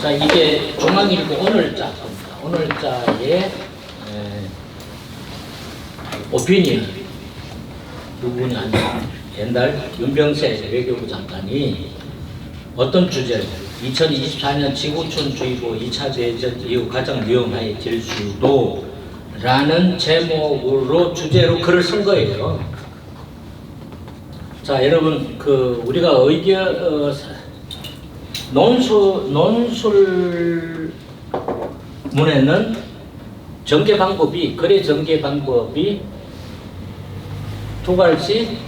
자, 이게 중앙일보 오늘자 겁니다. 오늘자의 오피니언 부분이 아니라 옛날 윤병세 외교부 장관이 어떤 주제로 2024년 지구촌주의보 2차 대전 이후 가장 위험해질 수도 라는 제목으로 주제로 글을 쓴 거예요. 자, 여러분 우리가 논술문에는 전개 방법이 거래 전개 방법이 두갈시,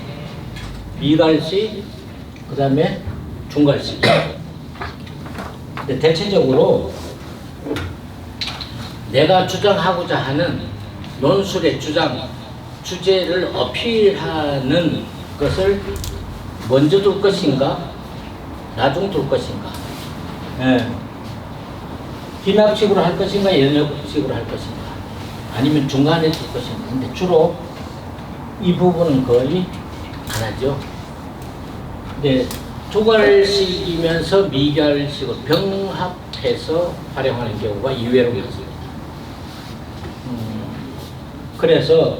미갈시, 그 다음에 중갈시. 근데 대체적으로 내가 주장하고자 하는 논술의 주제를 어필하는 것을 먼저 둘 것인가, 나중 둘 것인가, 기납식으로 할 것인가, 연역식으로 할 것인가, 아니면 중간에 둘 것인가. 근데 주로 이 부분은 거의 안 하죠. 근데 두갈식이면서 미갈식을 병합해서 활용하는 경우가 이외로 많습니다. 그래서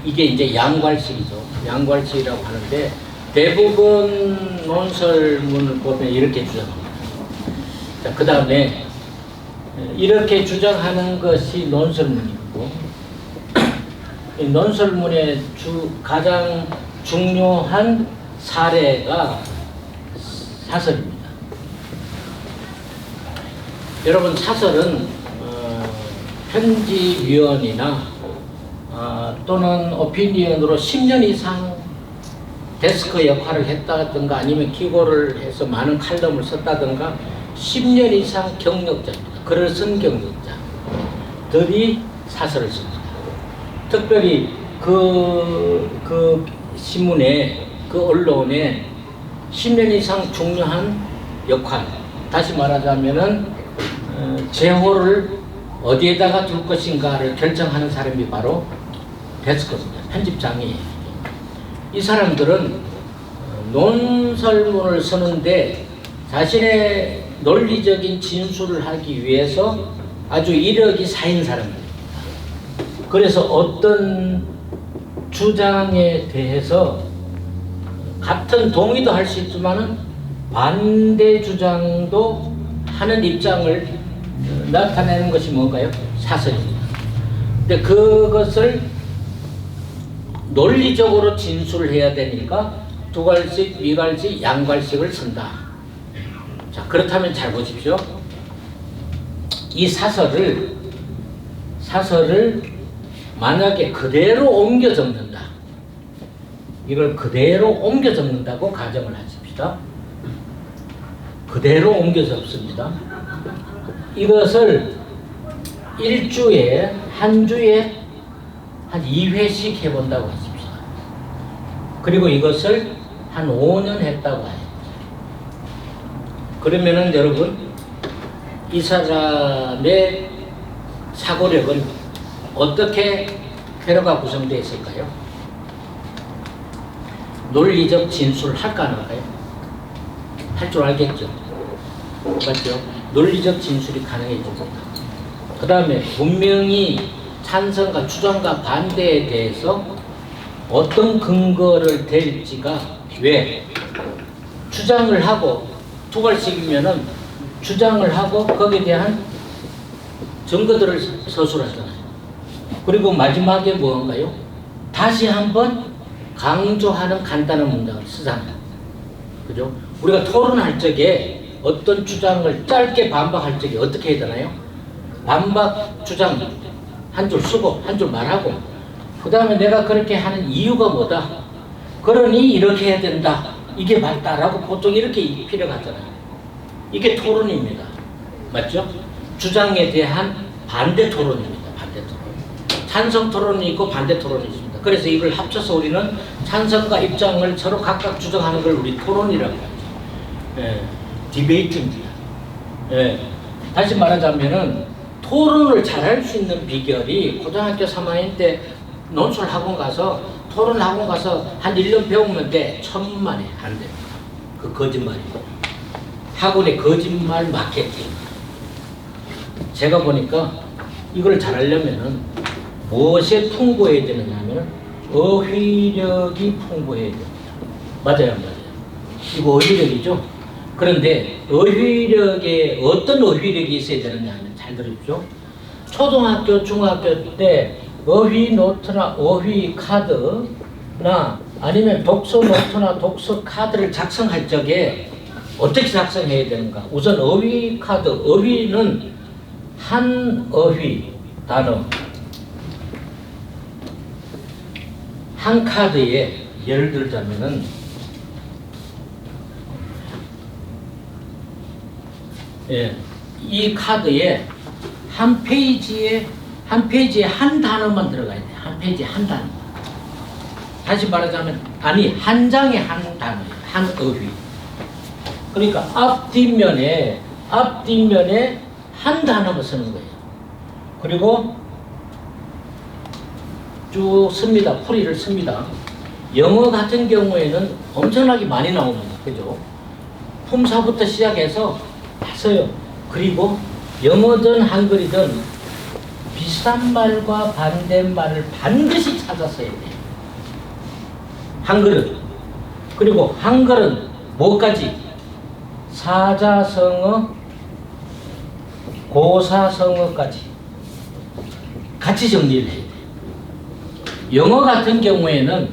이게 이제 양괄식이죠. 양괄식이라고 하는데 대부분 논설문을 보면 이렇게 주장합니다. 자, 그 다음에 이렇게 주장하는 것이 논설문이고, 이 논설문의 가장 중요한 사례가 사설입니다. 여러분, 사설은 편집위원이나 또는 오피니언으로 10년 이상 데스크 역할을 했다든가 아니면 기고를 해서 많은 칼럼을 썼다든가 10년 이상 경력자입니다. 글을 쓴 경력자들이 사설을 씁니다. 특별히 그 신문에, 그 언론에 10년 이상 중요한 역할, 다시 말하자면은 제호를 어디에다가 둘 것인가를 결정하는 사람이 바로 데스크입니다. 편집장이. 이 사람들은 논설문을 쓰는데 자신의 논리적인 진술을 하기 위해서 아주 이력이 쌓인 사람들입니다. 그래서 어떤 주장에 대해서 같은 동의도 할 수 있지만은 반대 주장도 하는 입장을 나타내는 것이 뭔가요? 사설입니다. 근데 그것을 논리적으로 진술을 해야 되니까 두갈식, 미갈식, 양갈식을 쓴다. 자, 그렇다면 잘 보십시오. 이 사설을 만약에 그대로 옮겨 적는다. 이걸 그대로 옮겨 적는다고 가정을 하십시다. 그대로 옮겨 적습니다. 이것을 한 주에 한 2회씩 해본다고 하십시다. 그리고 이것을 한 5년 했다고 해요. 그러면은 여러분, 이 사람의 사고력은 어떻게 회로가 구성되어 있을까요? 논리적 진술을 할까 안 할까요? 할 줄 알겠죠? 맞죠? 논리적 진술이 가능해집니다. 그 다음에 분명히 찬성과 주장과 반대에 대해서 어떤 근거를 댈지가, 왜? 주장을 하고, 두갈식이면은 주장을 하고 거기에 대한 증거들을 서술하잖아요. 그리고 마지막에 뭔가요? 다시 한번 강조하는 간단한 문장을 쓰잖아요. 그죠? 우리가 토론할 적에 어떤 주장을 짧게 반박할 적에 어떻게 해야 되나요? 반박 주장 한 줄 쓰고 한 줄 말하고, 그 다음에 내가 그렇게 하는 이유가 뭐다, 그러니 이렇게 해야 된다, 이게 맞다라고 보통 이렇게 필요하잖아요. 이게 토론입니다. 맞죠? 주장에 대한 반대 토론입니다. 반대 토론. 찬성 토론이 있고 반대 토론이 있습니다. 그래서 이걸 합쳐서 우리는 찬성과 입장을 서로 각각 주장하는 걸 우리 토론이라고 하죠. 디베이트입니다. 다시 말하자면은 토론을 잘할 수 있는 비결이, 고등학교 3학년 때 논술학원 가서 토론학원 가서 한 1년 배우면 돼. 천만에 안 됩니다. 그 거짓말이고. 학원의 거짓말 마케팅. 제가 보니까 이걸 잘하려면은 무엇에 풍부해야 되느냐면 어휘력이 풍부해야 됩니다. 맞아요, 안 맞아요? 이거 어휘력이죠? 그런데 어휘력에 어떤 어휘력이 있어야 되느냐 하면 잘 들으십시오. 초등학교, 중학교 때 어휘 노트나 어휘 카드나 아니면 독서 노트나 독서 카드를 작성할 적에 어떻게 작성해야 되는가? 우선 어휘 카드, 어휘는 한 어휘 단어, 한 카드에 예를 들자면은 이 카드에 한 페이지에 한 단어만 들어가야 돼. 한 페이지에 한 단어. 다시 말하자면 한 장에 한 단어예요. 한 어휘. 그러니까 앞뒷면에 한 단어만 쓰는 거예요. 그리고 쭉 씁니다. 풀이를 씁니다. 영어 같은 경우에는 엄청나게 많이 나옵니다. 그죠? 품사부터 시작해서 다 써요. 그리고 영어든 한글이든 비슷한 말과 반대말을 반드시 찾아 써야 돼요. 한글은. 그리고 한글은 뭐까지? 사자성어, 고사성어까지 같이 정리를 해야 돼요. 영어 같은 경우에는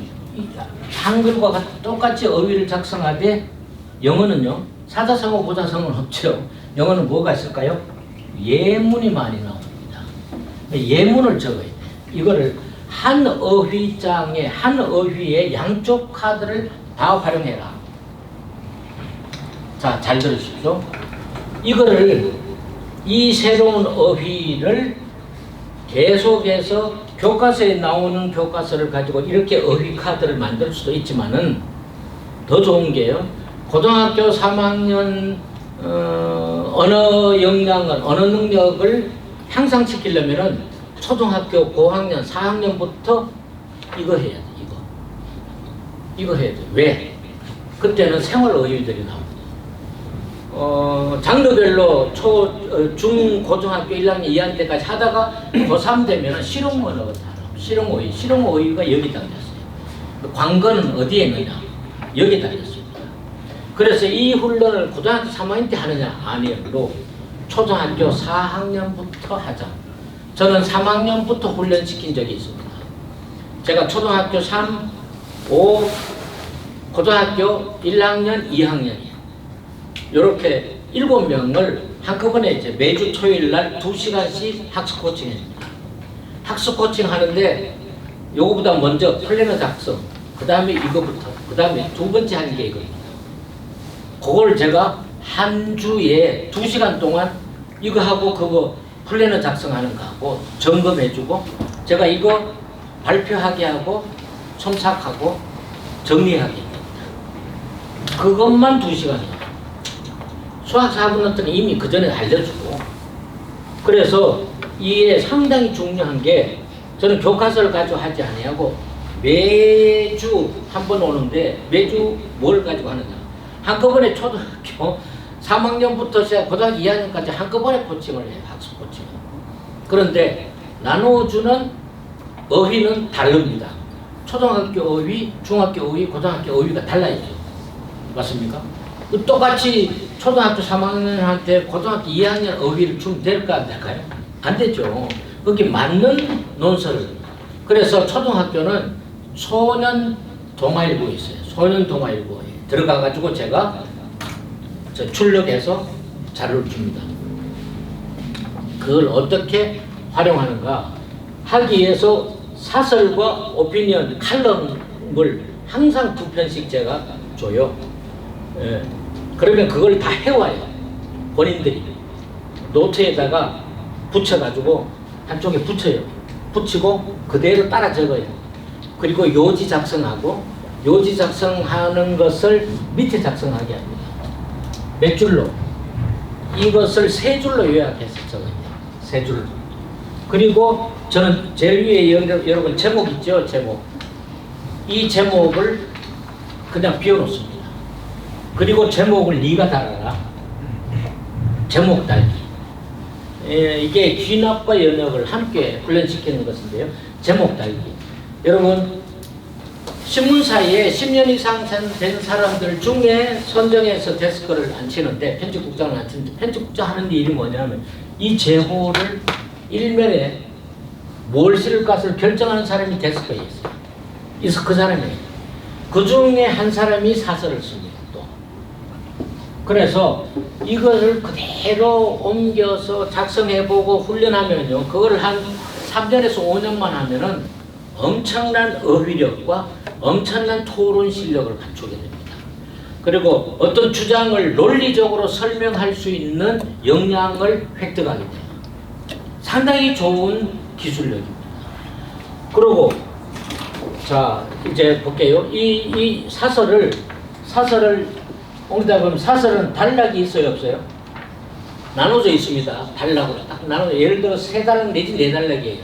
한글과 똑같이 어휘를 작성하되 영어는요, 사자성어, 고사성어는 없죠. 영어는 뭐가 있을까요? 예문이 많이 나옵니다. 예문을 적어야 돼. 이거를 한 어휘장에, 한 어휘에 양쪽 카드를 다 활용해라. 자, 잘 들으십시오. 이 새로운 어휘를 계속해서 교과서에 나오는 교과서를 가지고 이렇게 어휘 카드를 만들 수도 있지만은 더 좋은 게요. 고등학교 3학년 언어 역량은, 언어 능력을 향상시키려면은 초등학교 고학년 4학년부터 이거 해야 돼. 이거 해야 돼. 왜? 그때는 생활 어휘들이 나옵니다. 장르별로 중, 고등학교 1학년, 2학년 때까지 하다가 고3 되면 실용 언어가 나와요. 실용 어휘가 여기 달렸어요. 관건은 어디에 있느냐? 여기 달렸습니다. 그래서 이 훈련을 고등학교 3학년 때 하느냐? 아니요. 초등학교 4학년부터 하자. 저는 3학년부터 훈련시킨 적이 있습니다. 제가 초등학교 3, 5, 고등학교 1학년, 2학년이에요. 이렇게 7명을 한꺼번에 이제 매주 토요일 날 2시간씩 학습 코칭 해줍니다. 학습 코칭 하는데 요거보다 먼저 플래너 작성, 그 다음에 이거부터, 그 다음에 두 번째 하는 게 이거입니다. 그걸 제가 한 주에 2시간 동안 이거 하고 그거 플래너 작성하는 거 하고 점검해주고 제가 이거 발표하게 하고 첨삭하고 정리하게 합니다. 그것만 2시간이에요. 수학 4분원들은 이미 그 전에 알려주고. 그래서 이게 상당히 중요한 게 저는 교과서를 가지고 하지 아니하고 매주 한 번 오는데 매주 뭘 가지고 하느냐. 한꺼번에 초등학교 3학년부터 시작 고등학교 2학년까지 한꺼번에 코칭을 해요. 학습 코칭을. 그런데 나눠주는 어휘는 다릅니다. 초등학교 어휘, 중학교 어휘, 고등학교 어휘가 달라야죠. 맞습니까? 똑같이 초등학교 3학년한테 고등학교 2학년 어휘를 주면 될까 안 될까요? 안 되죠. 거기 맞는 논설을. 그래서 초등학교는 소년 동아일보에 있어요. 소년 동아일보에 들어가가지고 제가 출력해서 자료를 줍니다. 그걸 어떻게 활용하는가 하기 위해서 사설과 오피니언, 칼럼을 항상 2편씩 제가 줘요. 예. 그러면 그걸 다 해와요. 본인들이 노트에다가 붙여가지고 한쪽에 붙여요. 붙이고 그대로 따라 적어요. 그리고 요지 작성하고 요지 작성하는 것을 밑에 작성하게 합니다. 몇 줄로? 이것을 3줄로 요약해서 적어요. 3줄로. 그리고 저는 제일 위에 여러분 제목 있죠? 제목. 이 제목을 그냥 비워놓습니다. 그리고 제목을 네가 달아라. 제목 달기. 이게 귀납과 연역을 함께 훈련시키는 것인데요. 제목 달기. 여러분, 신문사에 10년 이상 된 사람들 중에 선정해서 데스크를 앉히는데, 편집국장을 앉히는데, 편집국장 하는 일이 뭐냐면 이 제호를 일면에 뭘 쓸 것을 결정하는 사람이 데스크에 있어요. 그래서 그 사람이에요. 그 중에 한 사람이 사설을 씁니다. 또. 그래서 이것을 그대로 옮겨서 작성해보고 훈련하면요, 그걸 한 3년에서 5년만 하면은 엄청난 어휘력과 엄청난 토론 실력을 갖추게 됩니다. 그리고 어떤 주장을 논리적으로 설명할 수 있는 역량을 획득하게 돼요. 상당히 좋은 기술력입니다. 그리고 자, 이제 볼게요. 이 사설을 옮기다 보면 사설은 단락이 있어요, 없어요? 나눠져 있습니다. 단락으로 딱 나눠져. 예를 들어 3단락 내지 4단락이에요.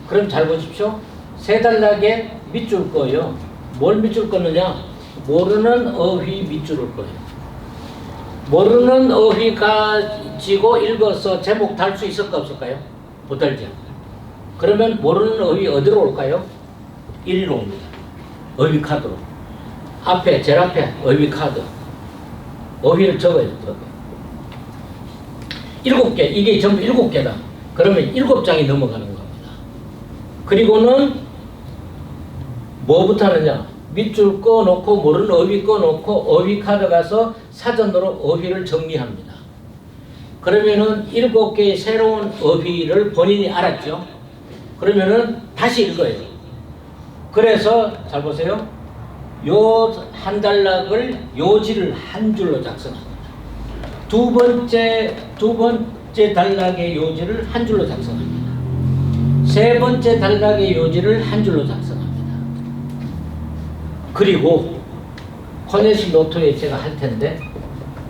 그럼 잘 보십시오. 3단락에 밑줄 거예요. 뭘 밑줄 거느냐? 모르는 어휘 밑줄을 거예요. 모르는 어휘 가지고 읽어서 제목 달 수 있을까 없을까요? 못 달죠. 그러면 모르는 어휘 어디로 올까요? 1위로 옵니다. 어휘 카드로. 앞에, 제일 앞에 어휘 카드. 어휘를 적어요. 7개. 이게 전부 7개다. 그러면 7장이 넘어가는 겁니다. 그리고는 뭐부터 하느냐? 밑줄 꺼놓고 모르는 어휘 꺼놓고 어휘 카드 가서 사전으로 어휘를 정리합니다. 그러면은 7개의 새로운 어휘를 본인이 알았죠? 그러면은 다시 읽어요. 그래서 잘 보세요. 요 한 단락을 요지를 한 줄로 작성합니다. 두 번째 단락의 요지를 한 줄로 작성합니다. 세 번째 단락의 요지를 한 줄로 작성합니다. 그리고 코네시 노트에 제가 할 텐데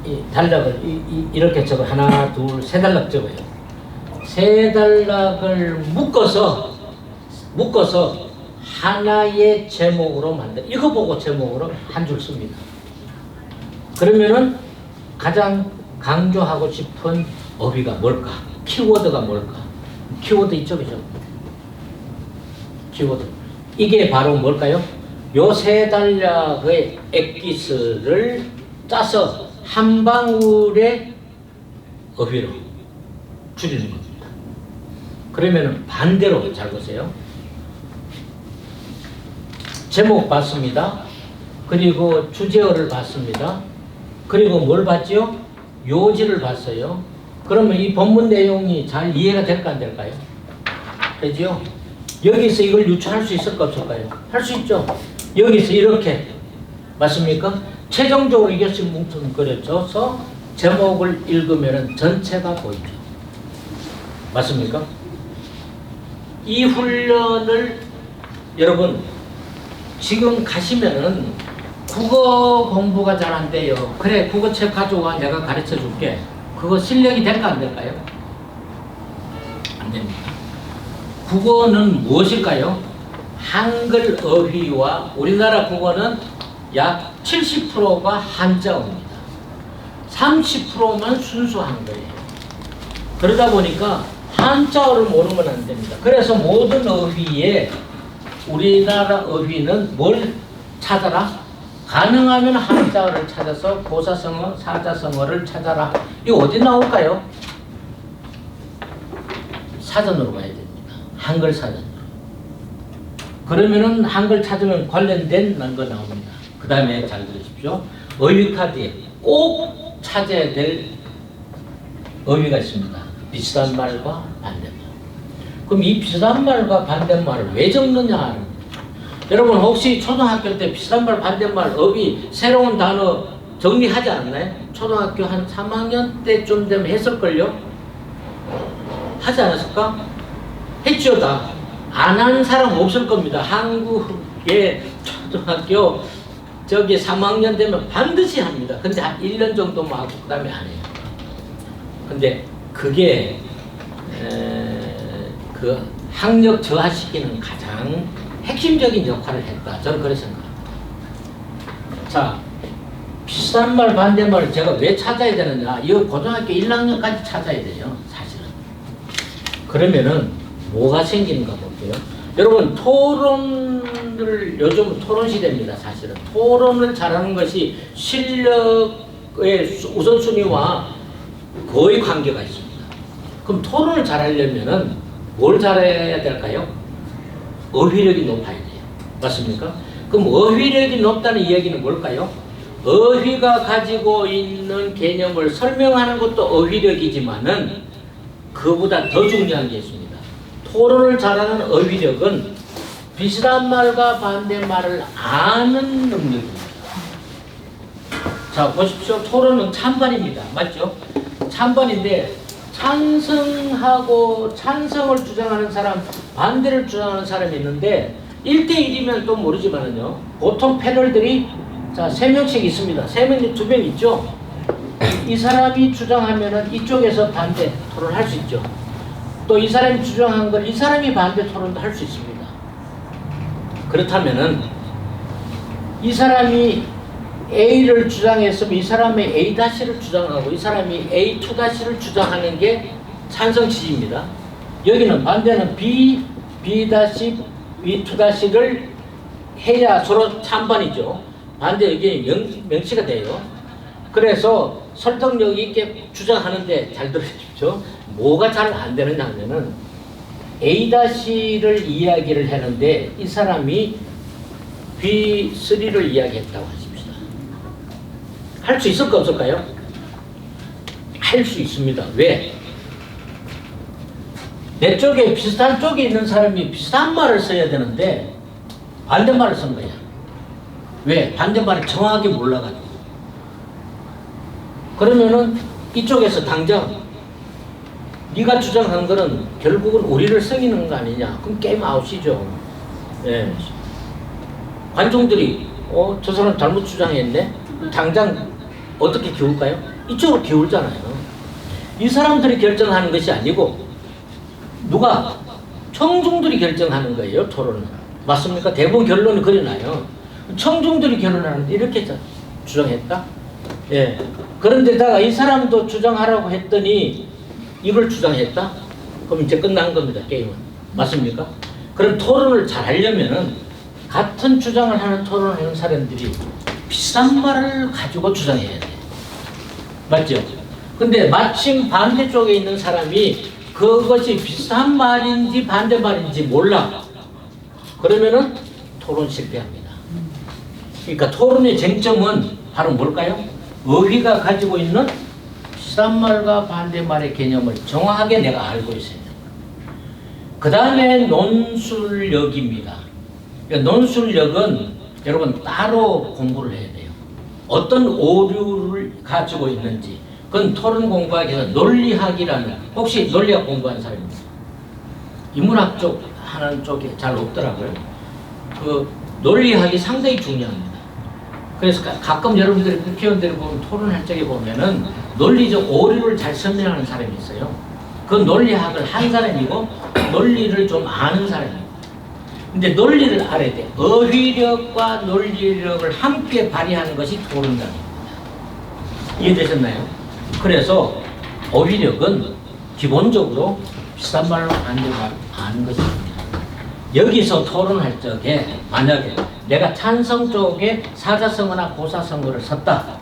이 단락을 이렇게 적어 하나, 둘, 3단락 적어요. 3단락을 묶어서 하나의 제목으로 만들. 이거 보고 제목으로 한 줄 씁니다. 그러면은 가장 강조하고 싶은 어휘가 뭘까? 키워드가 뭘까? 키워드 이쪽이죠. 키워드. 이게 바로 뭘까요? 요 3단락의 엑기스를 짜서 한 방울의 어휘로 줄이는 겁니다. 그러면은 반대로 잘 보세요. 제목 봤습니다. 그리고 주제어를 봤습니다. 그리고 뭘 봤지요? 요지를 봤어요. 그러면 이 본문 내용이 잘 이해가 될까 안 될까요? 되죠? 여기서 이걸 유추할 수 있을까 없을까요? 할 수 있죠. 여기서 이렇게 맞습니까? 최종적으로 이것이 뭉뚱그려져서 제목을 읽으면 전체가 보이죠. 맞습니까? 이 훈련을 여러분 지금 가시면은 국어 공부가 잘 안 돼요. 그래, 국어책 가져와 내가 가르쳐 줄게. 그거 실력이 될까 안 될까요? 안 됩니다. 국어는 무엇일까요? 한글 어휘와 우리나라 국어는 약 70%가 한자어입니다. 30%만 순수 한글이에요. 그러다 보니까 한자어를 모르면 안 됩니다. 그래서 모든 어휘에 우리나라 어휘는 뭘 찾아라? 가능하면 한자어를 찾아서 고사성어, 사자성어를 찾아라. 이거 어디 나올까요? 사전으로 가야 됩니다. 한글 사전으로. 그러면은 한글 찾으면 관련된 거 나옵니다. 그 다음에 잘 들으십시오. 어휘 카드에 꼭 찾아야 될 어휘가 있습니다. 비슷한 말과 반대말. 그럼 이 비슷한 말과 반대말을 왜 적느냐? 여러분 혹시 초등학교 때 비슷한 말 반대말 어휘 새로운 단어 정리하지 않았나요? 초등학교 한 3학년 때쯤 되면 했을걸요? 하지 않았을까? 했죠. 다. 안 한 사람 없을 겁니다. 한국의 초등학교 저기 3학년 되면 반드시 합니다. 근데 한 1년 정도만 하고 그 다음에 안 해요. 근데 그게 그 학력 저하시키는 가장 핵심적인 역할을 했다. 저는 그렇게 생각합니다. 자, 비슷한 말 반대말을 제가 왜 찾아야 되느냐? 이거 고등학교 1학년까지 찾아야 돼요. 사실은. 그러면은 뭐가 생기는가 볼게요. 여러분 토론을 요즘 토론 시대입니다. 사실은 토론을 잘하는 것이 실력의 우선순위와 거의 관계가 있습니다. 그럼 토론을 잘하려면은 뭘 잘해야 될까요? 어휘력이 높아야 돼요. 맞습니까? 그럼 어휘력이 높다는 이야기는 뭘까요? 어휘가 가지고 있는 개념을 설명하는 것도 어휘력이지만은 그보다 더 중요한 게 있습니다. 토론을 잘하는 어휘력은 비슷한 말과 반대말을 아는 능력입니다. 자, 보십시오. 토론은 찬반입니다. 맞죠? 찬반인데 찬성하고 찬성을 주장하는 사람, 반대를 주장하는 사람이 있는데 1대1이면 또 모르지만은요. 보통 패널들이 자, 3명씩 있습니다. 3명이 2명 있죠? 이 사람이 주장하면은 이쪽에서 반대 토론할 수 있죠. 또 이 사람이 주장한 걸 이 사람이 반대 토론도 할 수 있습니다. 그렇다면은 이 사람이 A를 주장했으면 이 사람이 A-를 주장하고 이 사람이 A2-를 주장하는 게 찬성 지지입니다. 여기는 반대는 B, B-B2-를 해야 서로 찬반이죠. 반대 의견이 명시가 돼요. 그래서 설득력 있게 주장하는데 잘 들으십시오. 뭐가 잘 안 되느냐 하면은 A-를 이야기를 했는데 이 사람이 B3를 이야기했다고 하십시다. 할 수 있을까 없을까요? 할 수 있습니다. 왜? 내 쪽에 비슷한 쪽에 있는 사람이 비슷한 말을 써야 되는데 반대말을 쓴 거야. 왜? 반대말을 정확하게 몰라가지고. 그러면은 이쪽에서 당장 네가 주장한 거는 결국은 우리를 속이는 거 아니냐. 그럼 게임 아웃이죠. 예. 관중들이 저 사람 잘못 주장했네. 당장 어떻게 기울까요? 이쪽으로 기울잖아요. 이 사람들이 결정하는 것이 아니고 누가? 청중들이 결정하는 거예요. 토론은. 맞습니까? 대부분 결론이 그려놔요. 청중들이 결론하는데 이렇게 주장했다? 예. 그런데다가 이 사람도 주장하라고 했더니 이걸 주장했다? 그럼 이제 끝난 겁니다. 게임은. 맞습니까? 그럼 토론을 잘 하려면은 같은 주장을 하는 토론을 하는 사람들이 비슷한 말을 가지고 주장해야 돼. 맞죠? 근데 마침 반대쪽에 있는 사람이 그것이 비슷한 말인지 반대말인지 몰라. 그러면은 토론 실패합니다. 그러니까 토론의 쟁점은 바로 뭘까요? 어휘가 가지고 있는 비슷한 말과 반대말의 개념을 정확하게 내가 알고 있어야 됩니다. 그 다음에 논술력입니다. 그러니까 논술력은 여러분 따로 공부를 해야 돼요. 어떤 오류를 가지고 있는지. 그건 토론 공부하기 위해서 논리학이라는, 혹시 논리학 공부하는 사람이 있어요? 인문학 쪽 하는 쪽에 잘 없더라고요. 그 논리학이 상당히 중요합니다. 그래서 가끔 여러분들이 국회의원들이 보면 토론할 적에 보면은 논리적 오류를 잘 설명하는 사람이 있어요. 그 논리학을 한 사람이고 논리를 좀 아는 사람이에요. 근데 논리를 알아야 돼. 어휘력과 논리력을 함께 발휘하는 것이 토론장입니다. 이해되셨나요? 그래서 어휘력은 기본적으로 비슷한 말로 반대말 아는 것입니다. 여기서 토론할 적에 만약에 내가 찬성 쪽에 사자성어나 고사성어를 썼다.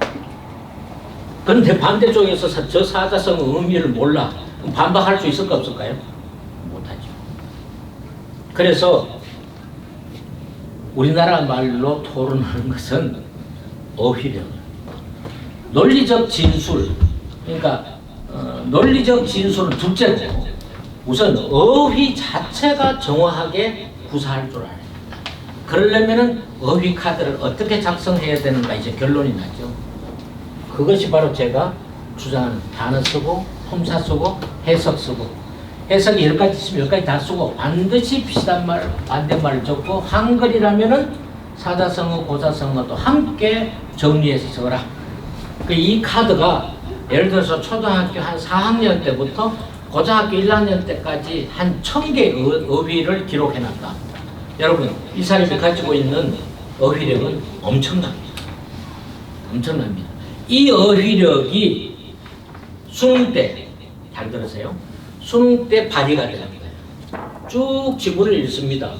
그런데 반대쪽에서 저 사자성어 의미를 몰라. 그럼 반박할 수 있을까 없을까요? 못하죠. 그래서 우리나라 말로 토론하는 것은 어휘력. 논리적 진술. 그러니까 논리적 진술은 둘째고 우선 어휘 자체가 정확하게 구사할 줄 알아야 됩니다. 그러려면은 어휘 카드를 어떻게 작성해야 되는가 이제 결론이 나죠. 그것이 바로 제가 주장하는 단어 쓰고 품사 쓰고 해석 쓰고 해석이 10가지 있으면 10가지 다 쓰고 반드시 비슷한 말 반대말을 적고 한글이라면은 사자성어 고사성어도 함께 정리해서 써라. 이 카드가 예를 들어서 초등학교 한 4학년 때부터 고등학교 1학년 때까지 한 1000개의 어휘를 기록해놨다. 여러분 이 사람이 가지고 있는 어휘력은 엄청납니다. 엄청납니다. 이 어휘력이 수능 때 잘 들으세요. 수능 때 발휘가 되는 거예요. 쭉 지구를 읽습니다.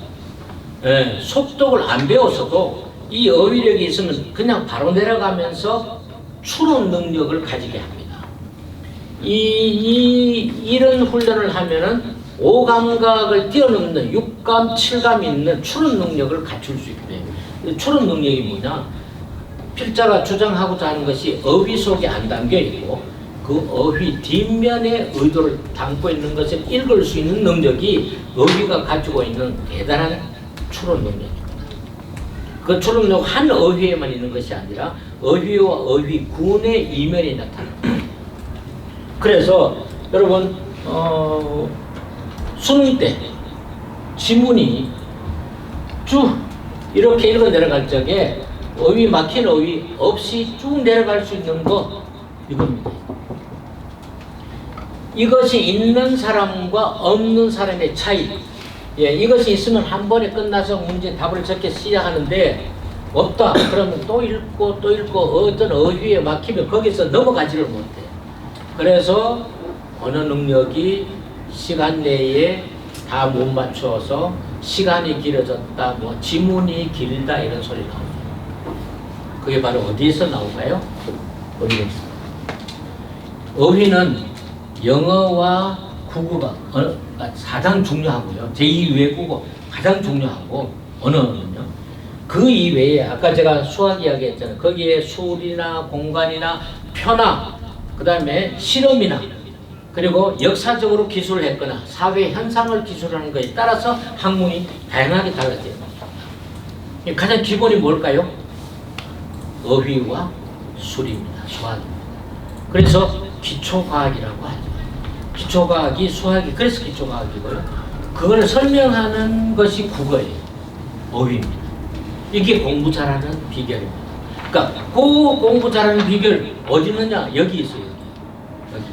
예, 속독을 안 배웠어도 이 어휘력이 있으면 그냥 바로 내려가면서 추론 능력을 가지게 합니다. 이런 훈련을 하면은 오감각을 뛰어넘는 육감, 칠감이 있는 추론 능력을 갖출 수 있게 돼요. 추론 능력이 뭐냐? 필자가 주장하고자 하는 것이 어휘 속에 안 담겨 있고 그 어휘 뒷면에 의도를 담고 있는 것을 읽을 수 있는 능력이 어휘가 가지고 있는 대단한 추론 능력입니다. 그 추론 능력 한 어휘에만 있는 것이 아니라 어휘와 어휘군의 이면이 나타납니다. 그래서 여러분 수능 때 지문이 쭉 이렇게 읽어 내려갈 적에 어휘 막힌 어휘 없이 쭉 내려갈 수 있는 것 이겁니다. 이것이 있는 사람과 없는 사람의 차이. 예, 이것이 있으면 한 번에 끝나서 문제 답을 적게 시작하는데 없다. 그러면 또 읽고 또 읽고 어떤 어휘에 막히면 거기서 넘어가지를 못해. 그래서 언어 능력이 시간 내에 다 못 맞춰서 시간이 길어졌다, 뭐 지문이 길다 이런 소리 나옵니다. 그게 바로 어디에서 나올까요? 어휘에서. 어휘는 영어와 국어가 가장 중요하고요. 제2 외국어 가장 중요하고 언어는요. 그 이외에 아까 제가 수학 이야기 했잖아요. 거기에 술이나 공간이나 표나 그 다음에 실험이나 그리고 역사적으로 기술을 했거나 사회 현상을 기술하는 것에 따라서 학문이 다양하게 달라져요. 가장 기본이 뭘까요? 어휘와 술입니다. 수학입니다. 그래서 기초과학이라고 하죠. 기초과학이 수학이 그래서 기초과학이고요. 그걸 설명하는 것이 국어예요. 어휘입니다. 이게 공부 잘하는 비결입니다. 그러니까 그 공부 잘하는 비결 어디 있느냐? 여기 있어요. 여기.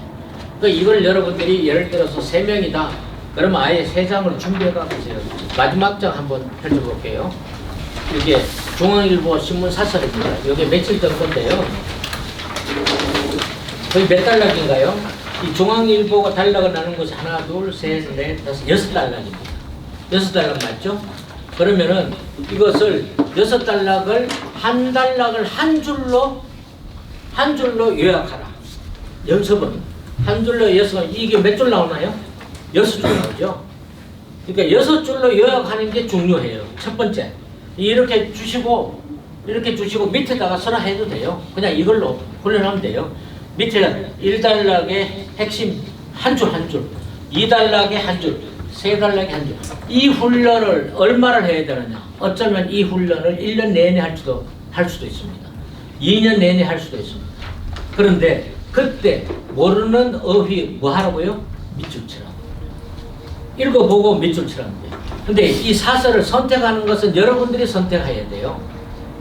그러니까 이걸 여러분들이 예를 들어서 3명이다. 그러면 아예 3장을 준비해가 보세요. 마지막 장 한번 펼쳐볼게요. 이게 중앙일보 신문 사설입니다. 이게 며칠 전 건데요. 거의 몇 달락인가요? 이 중앙일보가 달락을 나눈 것이 하나, 둘, 셋, 넷, 다섯, 6달락입니다. 6달락 맞죠? 그러면은 이것을 6달락을 한 달락을 한 줄로 요약하라. 연습은 한 줄로 요약하면 이게 몇 줄 나오나요? 6줄 나오죠. 그러니까 6줄로 요약하는 게 중요해요. 첫 번째. 이렇게 주시고 밑에다가 설화해도 돼요. 그냥 이걸로 훈련하면 돼요. 밑에 1달락의 핵심 한 줄 한 줄, 2달락의 한 줄, 3달락의 한 줄. 이 훈련을 얼마를 해야 되느냐? 어쩌면 이 훈련을 1년 내내 할 수도 있습니다. 2년 내내 할 수도 있습니다. 그런데 그때 모르는 어휘 뭐 하라고요? 밑줄 치라고. 읽어보고 밑줄 치라는 거예요. 근데 이 사설을 선택하는 것은 여러분들이 선택해야 돼요.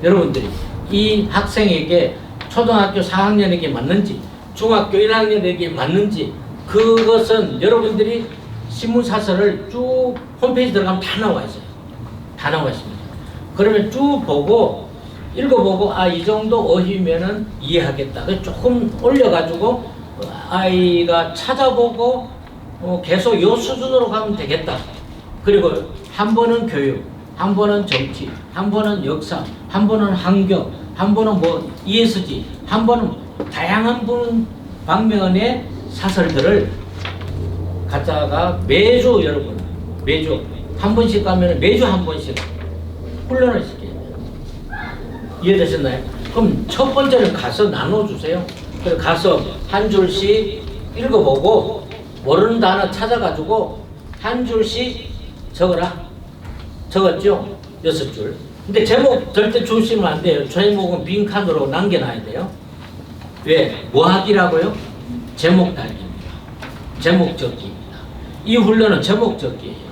여러분들이 이 학생에게 초등학교 4학년에게 맞는지 중학교 1학년에게 맞는지 그것은 여러분들이 신문사설을 쭉 홈페이지 들어가면 다 나와 있어요. 다 나와 있습니다. 그러면 쭉 보고 읽어보고 이 정도 어휘면은 이해하겠다. 조금 올려가지고 아이가 찾아보고 계속 요 수준으로 가면 되겠다. 그리고 한 번은 교육, 한 번은 정치, 한 번은 역사, 한 번은 환경, 한 번은 뭐 ESG, 한 번은 다양한 방면의 사설들을 갖다가 매주 여러분 매주 한 번씩 가면 매주 한 번씩 훈련을 시켜야 돼요. 이해되셨나요? 그럼 첫 번째는 가서 나눠주세요. 그래서 가서 한 줄씩 읽어보고 모르는 단어 찾아가지고 한 줄씩 적어라. 적었죠? 6줄. 근데 제목 절대 주시면 안 돼요. 제목은 빈칸으로 남겨놔야 돼요. 왜? 뭐 하기라고요? 제목 달기입니다. 제목 적기입니다. 이 훈련은 제목 적기예요.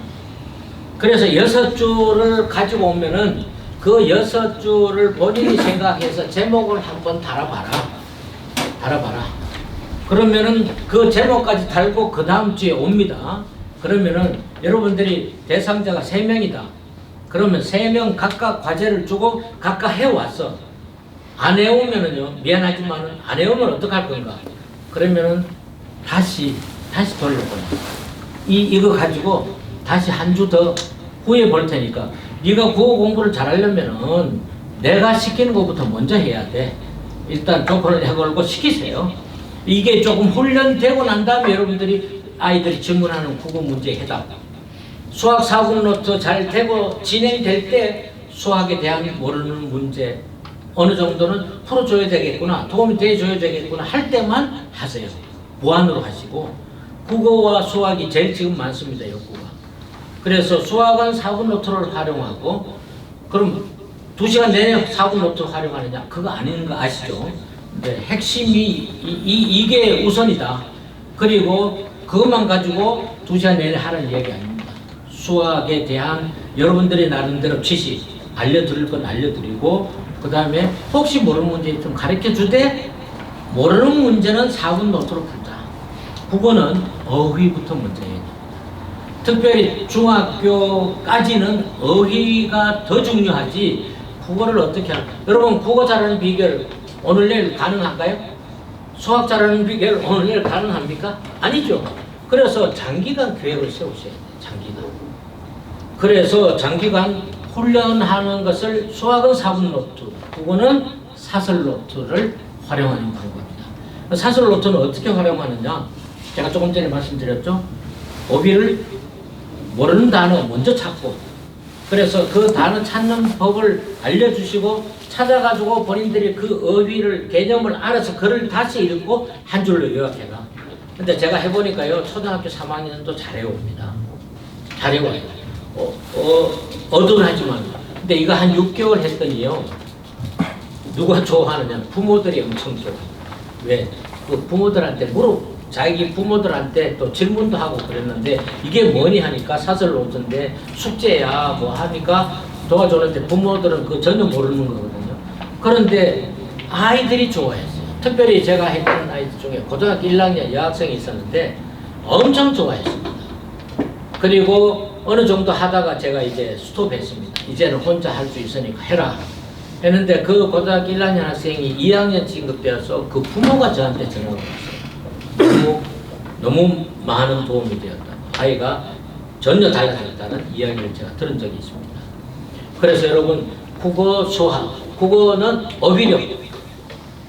그래서 6줄을 가지고 오면은 그 6줄을 본인이 생각해서 제목을 한번 달아봐라. 그러면은 그 제목까지 달고 그 다음 주에 옵니다. 그러면은 여러분들이 대상자가 3명이다. 그러면 3명 각각 과제를 주고 각각 해왔어. 안 해오면은요, 미안하지만은 안 해오면 어떡할 건가? 그러면은 다시 돌려보내. 이거 가지고 다시 한 주 더 후에 볼 테니까 네가 국어 공부를 잘하려면은 내가 시키는 것부터 먼저 해야 돼. 일단 조건을 해걸고 시키세요. 이게 조금 훈련되고 난 다음에 여러분들이 아이들이 질문하는 국어 문제 해답. 수학 4분 노트 잘 되고 진행될 때 수학에 대한 모르는 문제 어느 정도는 풀어줘야 되겠구나, 도움이 돼줘야 되겠구나 할 때만 하세요. 무한으로 하시고. 국어와 수학이 제일 지금 많습니다. 욕구가. 그래서 수학은 4분 노트를 활용하고, 그럼 2시간 내내 4분 노트 활용하느냐? 그거 아닌 거 아시죠? 네, 핵심이 이게 우선이다. 그리고 그것만 가지고 2시간 내내 하는 얘기 아닙니다. 수학에 대한 여러분들이 나름대로 지식 알려드릴 건 알려드리고, 그 다음에 혹시 모르는 문제 있으면 가르쳐 주되, 모르는 문제는 4분 노트로 풀자. 국어는 어휘부터 문제예요. 특별히 중학교까지는 어휘가 더 중요하지 국어를 어떻게 하나. 여러분 국어 잘하는 비결 오늘 내일 가능한가요? 수학 잘하는 비결 오늘 내일 가능합니까? 아니죠. 그래서 장기간 계획을 세우셔야 돼요. 장기간. 그래서 장기간 훈련하는 것을 수학은 4분 노트, 국어는 사설 노트를 활용하는 방법입니다. 사설 노트는 어떻게 활용하느냐? 제가 조금 전에 말씀드렸죠. 어휘를 모르는 단어 먼저 찾고, 그래서 그 단어 찾는 법을 알려주시고 찾아가지고 본인들이 그 어휘를 개념을 알아서 글을 다시 읽고 한 줄로 요약해라. 근데 제가 해보니까요, 초등학교 3학년도 잘해옵니다. 잘해와요. 어둔하지만. 근데 이거 한 6개월 했더니요, 누가 좋아하느냐? 부모들이 엄청 좋아해요. 왜? 그 부모들한테 자기 부모들한테 또 질문도 하고 그랬는데, 이게 뭐니 하니까 사설 노트인데 숙제야 뭐 하니까 도와줬는데 부모들은 그 전혀 모르는 거거든요. 그런데 아이들이 좋아했어요. 특별히 제가 했던 아이들 중에 고등학교 1학년 여학생이 있었는데 엄청 좋아했습니다. 그리고 어느 정도 하다가 제가 이제 스톱했습니다. 이제는 혼자 할 수 있으니까 해라 했는데, 그 고등학교 1학년 학생이 2학년 진급되어서 그 부모가 저한테 전화가 왔어요. 너무 많은 도움이 되었다. 아이가 전혀 달라졌다는 이야기를 제가 들은 적이 있습니다. 그래서 여러분, 국어, 수학, 국어는 어휘력,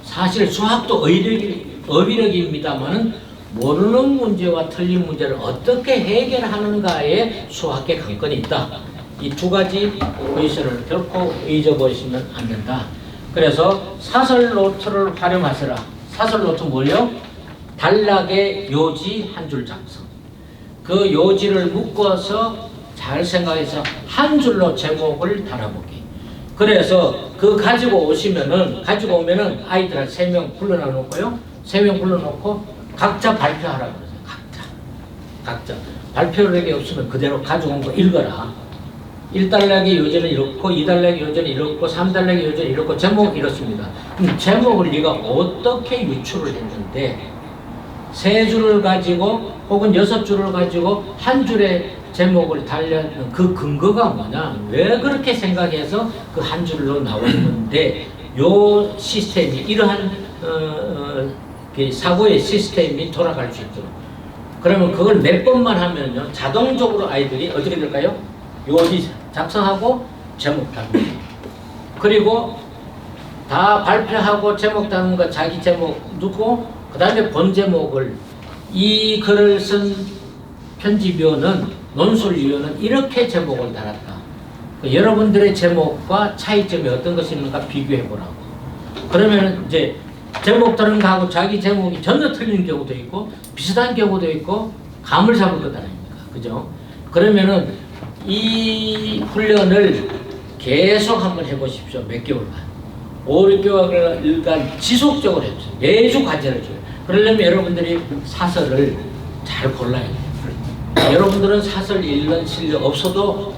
사실 수학도 어휘력입니다만은 모르는 문제와 틀린 문제를 어떻게 해결하는가에 수학의 관건이 있다. 이 두 가지 포지션을 결코 잊어버리시면 안 된다. 그래서 사설 노트를 활용하시라. 사설 노트 뭐요? 단락의 요지 한 줄 작성. 그 요지를 묶어서 잘 생각해서 한 줄로 제목을 달아보기. 그래서 그 가지고 오면은 아이들 3명 불러놓고요. 3명 불러놓고 각자 발표하라고 그러세요. 각자. 발표력이 없으면 그대로 가지고 온 거 읽어라. 1단락의 요지는 이렇고, 2단락의 요지는 이렇고, 3단락의 요지는 이렇고, 제목 이렇습니다. 그럼 제목을 네가 어떻게 유추를 했는데, 3줄을 가지고 혹은 6줄을 가지고 한 줄의 제목을 달려는 그 근거가 뭐냐? 왜 그렇게 생각해서 그 한 줄로 나왔는데, 요 시스템이 이러한 사고의 시스템이 돌아갈 수 있도록. 그러면 그걸 몇 번만 하면요, 자동적으로 아이들이 어떻게 될까요? 요지 작성하고 제목 달는. 그리고 다 발표하고 제목 달는 거 자기 제목 넣고, 그 다음에 본 제목을, 이 글을 쓴 편집위원은, 논술위원은 이렇게 제목을 달았다. 여러분들의 제목과 차이점이 어떤 것이 있는가 비교해보라고. 그러면 이제 제목 다른 거하고 자기 제목이 전혀 틀린 경우도 있고 비슷한 경우도 있고 감을 잡을 것 아닙니까? 그죠? 그러면은 이 훈련을 계속 한번 해보십시오. 몇 개월간. 5, 6개월간 지속적으로 해보세요. 매주 과제를 줘요. 그러려면 여러분들이 사설을 잘 골라야 돼요. 여러분들은 사설 읽는 실력 없어도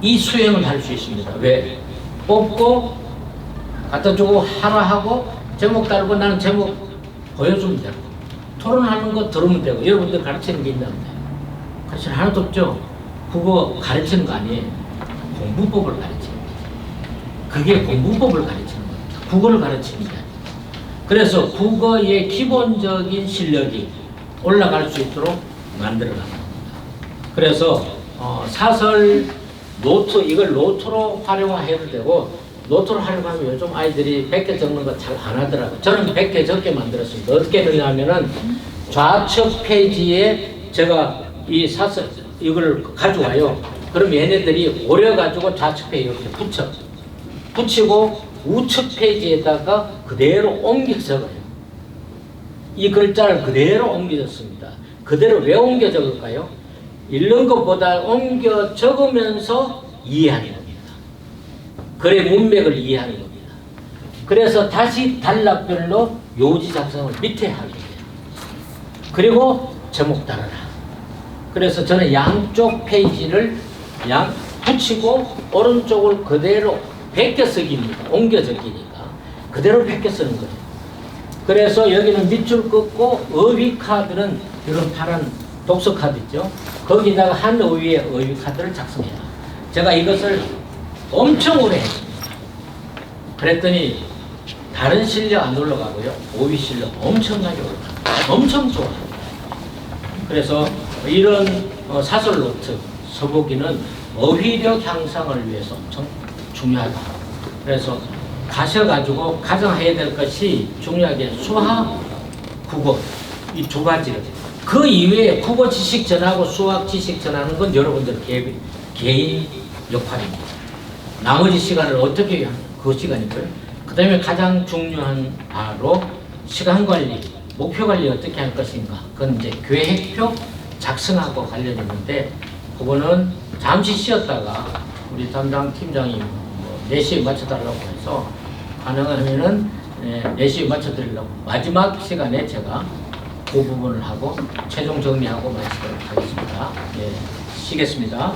이 수행을 할 수 있습니다. 왜? 뽑고 갖다 주고 하라 하고 제목 달고 나는 제목 보여주면 되고, 토론하는 거 들으면 되고. 여러분들 가르치는 게 있나요? 가르치는 하나도 없죠. 그거 가르치는 거 아니에요. 공부법을 가르치는 거예요. 그게 공부법을 가르치는 겁니다. 국어를 가르치는 게 아니에요. 그래서 국어의 기본적인 실력이 올라갈 수 있도록 만들어 나갑니다. 그래서 사설 노트, 이걸 노트로 활용해도 되고, 노트로 활용하면 요즘 아이들이 100개 적는 거 잘 안 하더라고요. 저는 100개 적게 만들었습니다. 어떻게 되냐면은 좌측 페이지에 제가 이 사설 이걸 가져와요. 그럼 얘네들이 오려가지고 좌측 페이지에 이렇게 붙이고 우측 페이지에다가 그대로 옮겨 적어요. 이 글자를 그대로 옮겨 적습니다. 그대로 왜 옮겨 적을까요? 읽는 것보다 옮겨 적으면서 이해하는 겁니다. 글의 문맥을 이해하는 겁니다. 그래서 다시 단락별로 요지 작성을 밑에 하게 돼요. 그리고 제목 따라라. 그래서 저는 양쪽 페이지를 붙이고 오른쪽을 그대로 베껴 쓰기입니다. 옮겨 적기니까 그대로 베껴 쓰는 거예요. 그래서 여기는 밑줄 긋고 어휘 카드는 이런 파란 독서 카드 있죠. 거기다가 한 어휘의 어휘 카드를 작성해요. 제가 이것을 엄청 오래 했습니다. 그랬더니 다른 실력 안 올라가고요. 어휘 실력 엄청나게 올라갑니다. 엄청 좋아합니다. 그래서 이런 사설 노트 서보기는 어휘력 향상을 위해서 엄청 중요하다. 그래서 가셔가지고 가장 해야 될 것이 중요하게 수학, 국어 이 두 가지를. 그 이외에 국어 지식 전하고 수학 지식 전하는 건 여러분들 개인 역할입니다. 나머지 시간을 어떻게 하는 그 시간이고요. 그 다음에 가장 중요한 바로 시간 관리, 목표 관리 어떻게 할 것인가. 그건 이제 계획표 작성하고 관련있는데 그거는 잠시 쉬었다가 우리 담당 팀장이 4시에 맞춰달라고 해서 가능하면은 4시에 맞춰드리려고 마지막 시간에 제가 그 부분을 하고 최종 정리하고 마치도록 하겠습니다. 예, 쉬겠습니다.